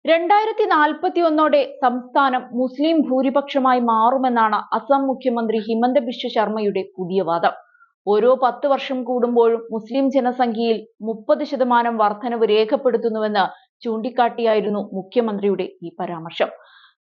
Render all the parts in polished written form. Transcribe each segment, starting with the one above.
2041 സംസ്ഥാനം മുസ്ലിം ഭൂരിപക്ഷമായി മാറുമെന്നാണ് അസം മുഖ്യമന്ത്രി ഹിമന്ത ബിശ്വ ശർമ്മയുടെ പുതിയ വാദം. ഓരോ 10 വർഷം കൂടുമ്പോഴും മുസ്ലിം ജനസംഖ്യയിൽ 30% വർധനവ് രേഖപ്പെടുത്തുന്നുവെന്ന് ചൂണ്ടിക്കാട്ടിയായിരുന്നു മുഖ്യമന്ത്രിയുടെ ഈ പരാമർശം.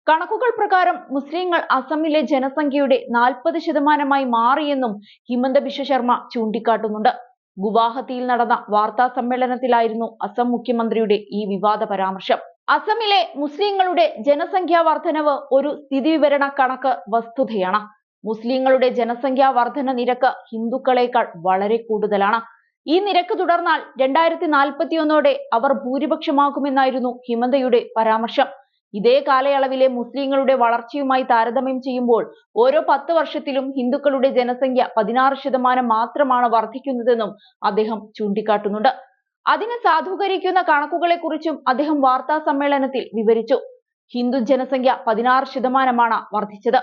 കണക്കുകൾ പ്രകാരം മുസ്ലിങ്ങൾ അസമിലെ ജനസംഖ്യയുടെ 40%-മായി മാറിയെന്നും ഹിമന്ത ബിശ്വ ശർമ്മ ചൂണ്ടിക്കാട്ടുന്നുണ്ട്. ഗുവാഹത്തിയിൽ നടന്ന വാർത്താ സമ്മേളനത്തിലായിരുന്നു അസം മുഖ്യമന്ത്രിയുടെ ഈ വിവാദ പരാമർശം. അസമിലെ മുസ്ലിങ്ങളുടെ ജനസംഖ്യാ വർധനവ് ഒരു സ്ഥിതിവിവരണ കണക്ക് വസ്തുതയാണ്. മുസ്ലിങ്ങളുടെ ജനസംഖ്യാ വർധന നിരക്ക് ഹിന്ദുക്കളേക്കാൾ വളരെ കൂടുതലാണ്. ഈ നിരക്ക് തുടർന്നാൽ 2041 അവർ ഭൂരിപക്ഷമാകുമെന്നായിരുന്നു ഹിമന്തയുടെ പരാമർശം. ഇതേ കാലയളവിലെ മുസ്ലിങ്ങളുടെ വളർച്ചയുമായി താരതമ്യം ചെയ്യുമ്പോൾ ഓരോ 10 വർഷത്തിലും ഹിന്ദുക്കളുടെ ജനസംഖ്യ 16% മാത്രമാണ് വർദ്ധിക്കുന്നതെന്നും അദ്ദേഹം ചൂണ്ടിക്കാട്ടുന്നുണ്ട്. അതിനെ സാധൂകരിക്കുന്ന കണക്കുകളെക്കുറിച്ചും അദ്ദേഹം വാർത്താ സമ്മേളനത്തിൽ വിവരിച്ചു. ഹിന്ദു ജനസംഖ്യ 16%-മാണ് വർദ്ധിച്ചത്.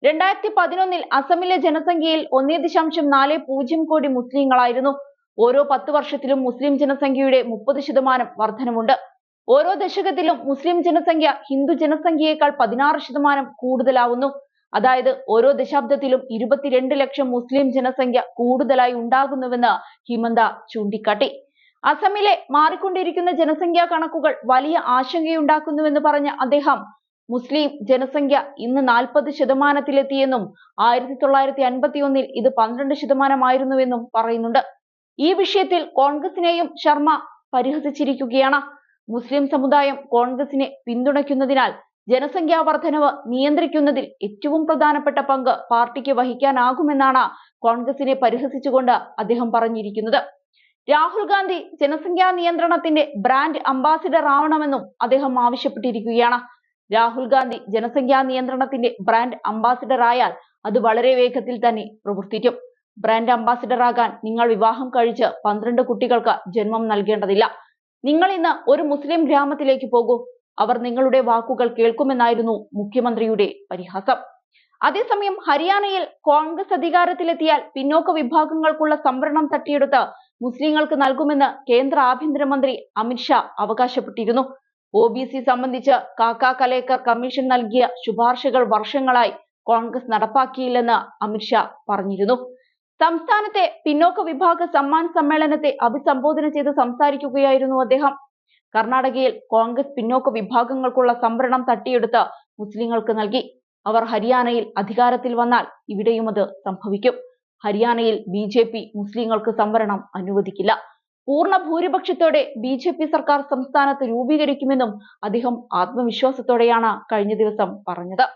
2011 അസമിലെ ജനസംഖ്യയിൽ 1.40 കോടി മുസ്ലിങ്ങളായിരുന്നു. ഓരോ 10 വർഷത്തിലും മുസ്ലിം ജനസംഖ്യയുടെ 30% വർധനവുണ്ട്. ഓരോ ദശകത്തിലും മുസ്ലിം ജനസംഖ്യ ഹിന്ദു ജനസംഖ്യയേക്കാൾ 16% കൂടുതലാവുന്നു. അതായത് ഓരോ ദശാബ്ദത്തിലും 22 ലക്ഷം മുസ്ലിം ജനസംഖ്യ കൂടുതലായി ഉണ്ടാകുന്നുവെന്ന് ഹിമന്ത ചൂണ്ടിക്കാട്ടി. അസമിലെ മാറിക്കൊണ്ടിരിക്കുന്ന ജനസംഖ്യാ കണക്കുകൾ വലിയ ആശങ്കയുണ്ടാക്കുന്നുവെന്ന് പറഞ്ഞ അദ്ദേഹം മുസ്ലിം ജനസംഖ്യ ഇന്ന് 40%-ത്തിലെത്തിയെന്നും 1951 ഇത് 12%-ആയിരുന്നുവെന്നും പറയുന്നുണ്ട്. ഈ വിഷയത്തിൽ കോൺഗ്രസിനെയും ശർമ്മ പരിഹസിച്ചിരിക്കുകയാണ്. മുസ്ലിം സമുദായം കോൺഗ്രസിനെ പിന്തുണയ്ക്കുന്നതിനാൽ ജനസംഖ്യാ വർധനവ് നിയന്ത്രിക്കുന്നതിൽ ഏറ്റവും പ്രധാനപ്പെട്ട പങ്ക് പാർട്ടിക്ക് വഹിക്കാനാകുമെന്നാണ് കോൺഗ്രസിനെ പരിഹസിച്ചുകൊണ്ട് അദ്ദേഹം പറഞ്ഞിരിക്കുന്നത്. രാഹുൽ ഗാന്ധി ജനസംഖ്യാ നിയന്ത്രണത്തിന്റെ ബ്രാൻഡ് അംബാസിഡർ ആവണമെന്നും അദ്ദേഹം ആവശ്യപ്പെട്ടിരിക്കുകയാണ്. രാഹുൽ ഗാന്ധി ജനസംഖ്യാ നിയന്ത്രണത്തിന്റെ ബ്രാൻഡ് അംബാസിഡർ ആയാൽ അത് വളരെ വേഗത്തിൽ തന്നെ പ്രവർത്തിക്കും. ബ്രാൻഡ് അംബാസിഡർ ആകാൻ നിങ്ങൾ വിവാഹം കഴിച്ച് 12 കുട്ടികൾക്ക് ജന്മം നൽകേണ്ടതില്ല. നിങ്ങൾ ഇന്ന് ഒരു മുസ്ലിം ഗ്രാമത്തിലേക്ക് പോകൂ, അവർ നിങ്ങളുടെ വാക്കുകൾ കേൾക്കുമെന്നായിരുന്നു മുഖ്യമന്ത്രിയുടെ പരിഹാസം. അതേസമയം ഹരിയാനയിൽ കോൺഗ്രസ് അധികാരത്തിലെത്തിയാൽ പിന്നോക്ക വിഭാഗങ്ങൾക്കുള്ള സംവരണം തട്ടിയെടുത്ത് മുസ്ലിങ്ങൾക്ക് നൽകുമെന്ന് കേന്ദ്ര ആഭ്യന്തരമന്ത്രി അമിത്ഷാ അവകാശപ്പെട്ടിരുന്നു. OBC സംബന്ധിച്ച് കാക്ക കലേക്കർ കമ്മീഷൻ നൽകിയ ശുപാർശകൾ വർഷങ്ങളായി കോൺഗ്രസ് നടപ്പാക്കിയില്ലെന്ന് അമിത്ഷാ പറഞ്ഞിരുന്നു. സംസ്ഥാനത്തെ പിന്നോക്ക വിഭാഗ സമ്മാൻ സമ്മേളനത്തെ അഭിസംബോധന ചെയ്ത് സംസാരിക്കുകയായിരുന്നു അദ്ദേഹം. കർണാടകയിൽ കോൺഗ്രസ് പിന്നോക്ക വിഭാഗങ്ങൾക്കുള്ള സംവരണം തട്ടിയെടുത്ത് മുസ്ലിങ്ങൾക്ക് നൽകി. അവർ ഹരിയാനയിൽ അധികാരത്തിൽ വന്നാൽ ഇവിടെയും അത് സംഭവിക്കും. ഹരിയാനയിൽ BJP മുസ്ലിങ്ങൾക്ക് സംവരണം അനുവദിക്കില്ല. പൂർണ്ണ ഭൂരിപക്ഷത്തോടെ BJP സർക്കാർ സംസ്ഥാനത്ത് രൂപീകരിക്കുമെന്നും അദ്ദേഹം ആത്മവിശ്വാസത്തോടെയാണ് കഴിഞ്ഞ ദിവസം പറഞ്ഞത്.